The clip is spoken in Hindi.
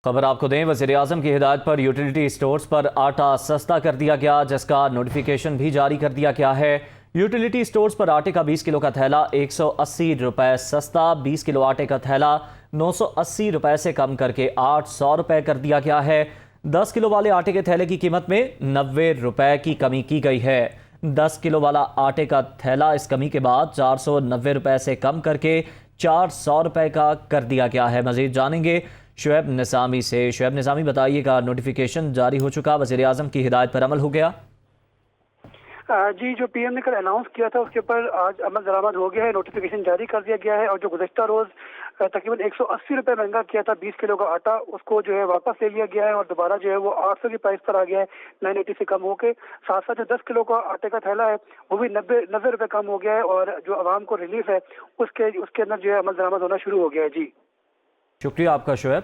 खबर आपको दें, वज़ीर-ए-आज़म की हिदायत पर यूटिलिटी स्टोर्स पर आटा सस्ता कर दिया गया, जिसका नोटिफिकेशन भी जारी कर दिया गया है। यूटिलिटी स्टोर्स पर आटे का 20 किलो का थैला 180 रुपये सस्ता, 20 किलो आटे का थैला 980 रुपये से कम करके 800 रुपये कर दिया गया है। 10 किलो वाले आटे के थैले की कीमत में 90 रुपये की कमी की गई है। 10 किलो वाला आटे का थैला इस कमी के बाद 490 रुपये से कम करके 400 रुपये का कर दिया गया है। मजीद जानेंगे शुएब निज़ामी से। शुएब निज़ामी, बताइएगा, नोटिफिकेशन जारी हो चुका, वज़ीर-ए-आज़म की हिदायत पर अमल हो गया? जी, जो पीएम ने कल अनाउंस किया था उसके ऊपर आज अमल दरामद हो गया है, नोटिफिकेशन जारी कर दिया गया है। और जो गुज़श्ता रोज़ तकरीबन 180 रुपये महंगा किया था 20 किलो का आटा, उसको जो है वापस ले लिया गया है और दोबारा जो है वो 800 की प्राइस पर आ गया है, 980 से कम होके। साथ साथ जो 10 किलो का आटे का थैला है वो भी 90 रुपये कम हो गया है और जो आवाम को रिलीफ है उसके अंदर जो है अमल दरामद होना शुरू हो गया है। जी शुक्रिया आपका शुएब।